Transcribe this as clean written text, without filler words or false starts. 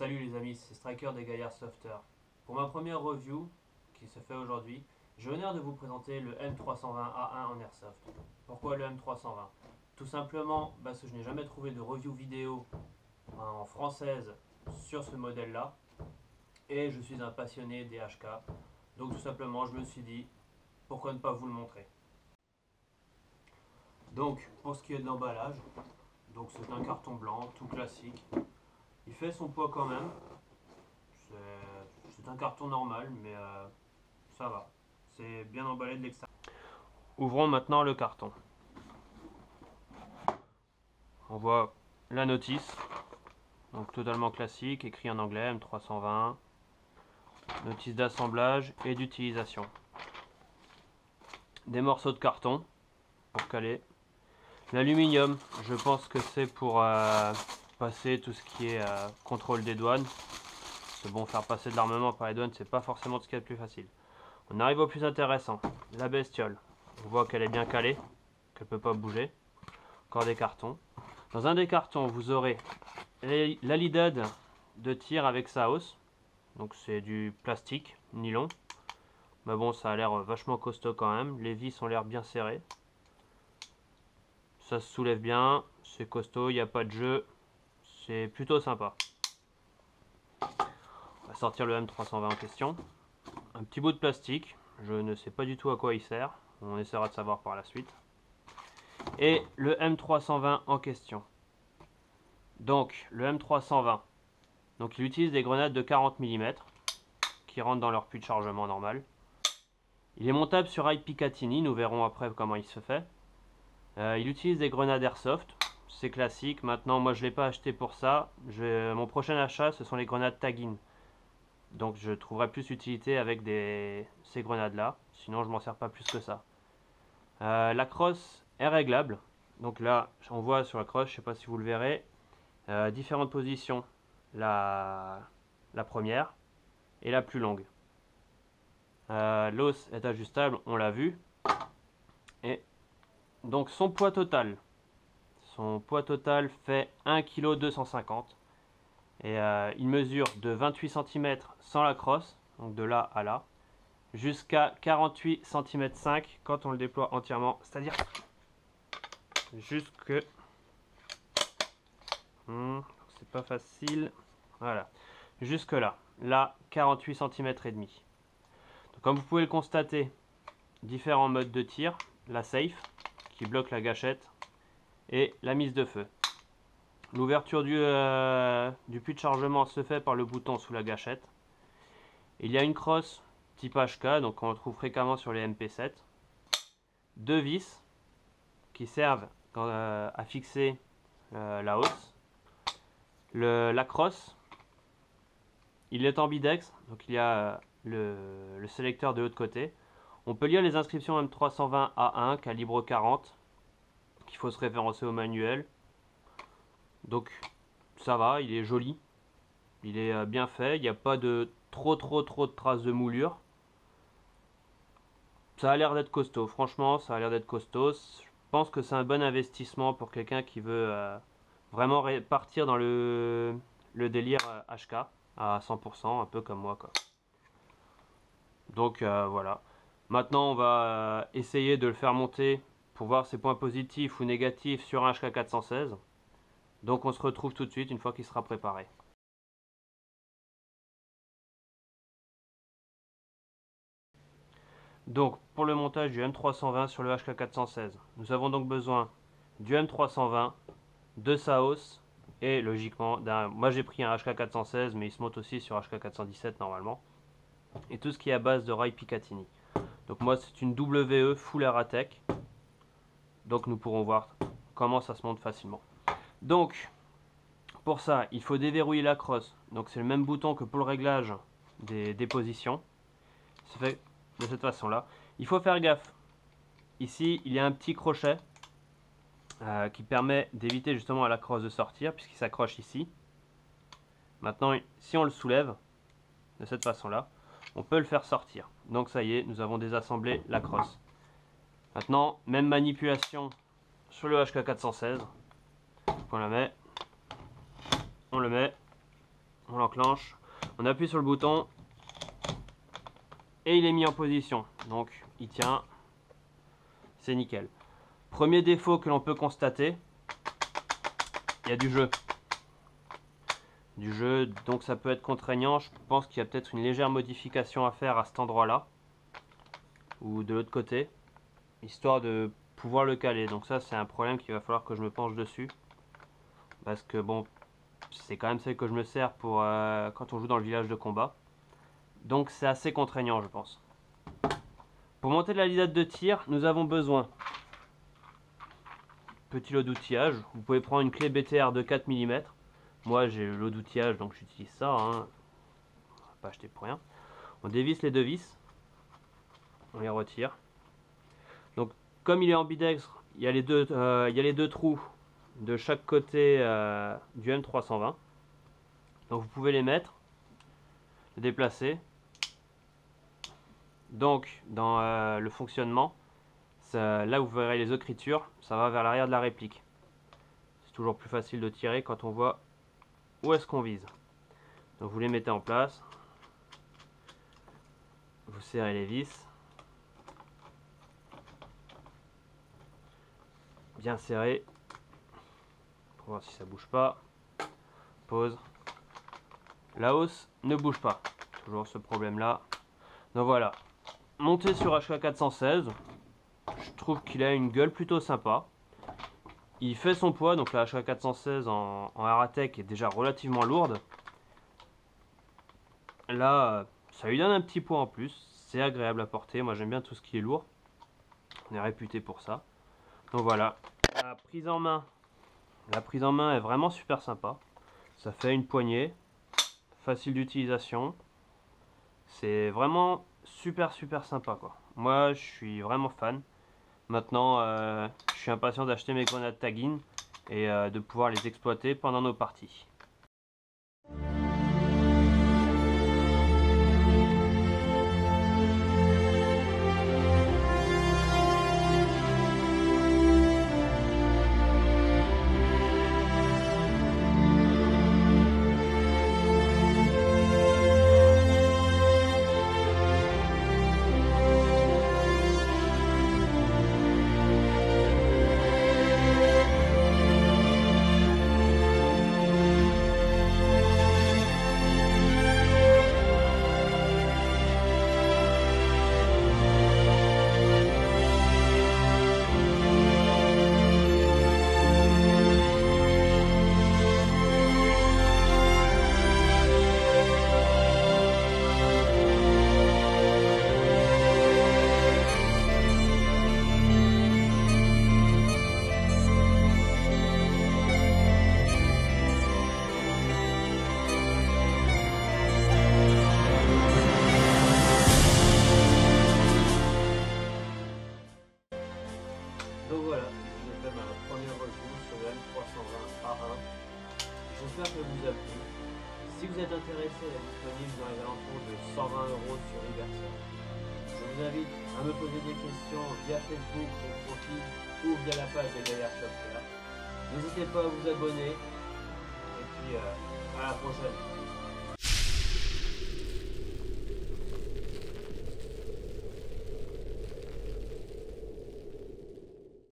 Salut les amis, c'est Striker des Gaillards Softer. Pour ma première review, qui se fait aujourd'hui, j'ai l'honneur de vous présenter le M320A1 en Airsoft. Pourquoi le M320? Tout simplement parce que je n'ai jamais trouvé de review vidéo en française sur ce modèle-là. Et je suis un passionné des HK. Donc tout simplement, je me suis dit, pourquoi ne pas vous le montrer? Donc, pour ce qui est de l'emballage, donc c'est un carton blanc, tout classique. Il fait son poids quand même. C'est un carton normal, mais ça va. C'est bien emballé de l'extérieur. Ouvrons maintenant le carton. On voit la notice, donc totalement classique, écrit en anglais, M320. Notice d'assemblage et d'utilisation. Des morceaux de carton pour caler. L'aluminium, je pense que c'est pour passer tout ce qui est contrôle des douanes. C'est bon, faire passer de l'armement par les douanes, c'est pas forcément ce qu'il y a de plus facile. On arrive au plus intéressant, la bestiole. On voit qu'elle est bien calée, qu'elle peut pas bouger. Encore des cartons. Dans un des cartons, vous aurez l'alidade de tir avec sa hausse. Donc c'est du plastique, nylon. Mais bon, ça a l'air vachement costaud quand même. Les vis ont l'air bien serrées. Ça se soulève bien, c'est costaud, il n'y a pas de jeu. C'est plutôt sympa. On va sortir le M320 en question. Un petit bout de plastique. Je ne sais pas du tout à quoi il sert. On essaiera de savoir par la suite. Et le M320 en question. Donc, le M320. Donc, il utilise des grenades de 40 mm qui rentrent dans leur puits de chargement normal. Il est montable sur rail Picatinny. Nous verrons après comment il se fait. Il utilise des grenades Airsoft. C'est classique. Maintenant, moi, je ne l'ai pas acheté pour ça. Mon prochain achat, ce sont les grenades Tagin. Donc je trouverai plus utilité avec ces grenades là, sinon je m'en sers pas plus que ça. La crosse est réglable, donc là on voit sur la crosse, je sais pas si vous le verrez, différentes positions, la première et la plus longue. L'os est ajustable, on l'a vu, et donc son poids total fait 1,250 kg. Et il mesure de 28 cm sans la crosse, donc de là à là, jusqu'à 48 cm 5 quand on le déploie entièrement, c'est-à-dire jusque... c'est pas facile, voilà, jusque là 48 cm et demi. Donc, comme vous pouvez le constater, différents modes de tir, la safe qui bloque la gâchette et la mise de feu. L'ouverture du puits de chargement se fait par le bouton sous la gâchette. Il y a une crosse type HK, donc on le trouve fréquemment sur les MP7. Deux vis qui servent à fixer la hausse. La crosse, il est ambidex, donc il y a le sélecteur de l'autre côté. On peut lire les inscriptions M320A1 calibre 40, qu'il faut se référencer au manuel. Donc ça va, il est joli, il est bien fait, il n'y a pas de trop de traces de moulure. Ça a l'air d'être costaud, franchement ça a l'air d'être costaud. Je pense que c'est un bon investissement pour quelqu'un qui veut vraiment partir dans le délire HK à 100%, un peu comme moi quoi. Donc voilà. Maintenant on va essayer de le faire monter pour voir ses points positifs ou négatifs sur un HK 416. Donc on se retrouve tout de suite une fois qu'il sera préparé. Donc pour le montage du M320 sur le HK 416, nous avons donc besoin du M320, de sa hausse et logiquement moi j'ai pris un HK 416 mais il se monte aussi sur HK 417 normalement, et tout ce qui est à base de rail Picatinny. Donc moi c'est une WE Full Aratech, donc nous pourrons voir comment ça se monte facilement. Donc pour ça il faut déverrouiller la crosse, donc c'est le même bouton que pour le réglage des positions. C'est fait de cette façon là. Il faut faire gaffe, ici il y a un petit crochet qui permet d'éviter justement à la crosse de sortir puisqu'il s'accroche ici. Maintenant si on le soulève de cette façon là, on peut le faire sortir. Donc ça y est, nous avons désassemblé la crosse. Maintenant même manipulation sur le HK 416. On la met, on le met, On l'enclenche, on appuie sur le bouton et il est mis en position. Donc il tient, c'est nickel. Premier défaut que l'on peut constater, il y a du jeu. Donc ça peut être contraignant. Je pense qu'il y a peut-être une légère modification à faire à cet endroit-là ou de l'autre côté, histoire de pouvoir le caler. Donc ça c'est un problème qu'il va falloir que je me penche dessus, parce que bon, c'est quand même celle que je me sers pour quand on joue dans le village de combat. Donc c'est assez contraignant, je pense. Pour monter la lisette de tir, nous avons besoin petit lot d'outillage. Vous pouvez prendre une clé BTR de 4 mm. Moi j'ai le lot d'outillage, donc j'utilise ça, hein. On va pas acheter pour rien. On dévisse les deux vis, on les retire. Donc comme il est ambidextre, il y a les deux trous de chaque côté du M320. Donc vous pouvez les mettre, les déplacer. Donc dans le fonctionnement, là où vous verrez les écritures, ça va vers l'arrière de la réplique. C'est toujours plus facile de tirer quand on voit où est-ce qu'on vise. Donc vous les mettez en place, vous serrez les vis, bien serré, pour voir si ça bouge pas. Pause. La hausse ne bouge pas, toujours ce problème là. Donc voilà, monté sur HK416, je trouve qu'il a une gueule plutôt sympa. Il fait son poids, donc la HK416 en Aratech est déjà relativement lourde. Là, ça lui donne un petit poids en plus, c'est agréable à porter, moi j'aime bien tout ce qui est lourd. On est réputé pour ça. Donc voilà, la prise en main est vraiment super sympa. Ça fait une poignée, facile d'utilisation. C'est vraiment super sympa quoi. Moi je suis vraiment fan. Maintenant je suis impatient d'acheter mes grenades tagging et de pouvoir les exploiter pendant nos parties. Donc voilà, j'ai fait ma première review sur le M320A1. J'espère que vous a plu. Si vous êtes intéressé, elle est disponible dans les alentours de 120 € sur Liberty. Je vous invite à me poser des questions via Facebook, mon profil ou via la page des Gaillard Software. N'hésitez pas à vous abonner et puis à la prochaine.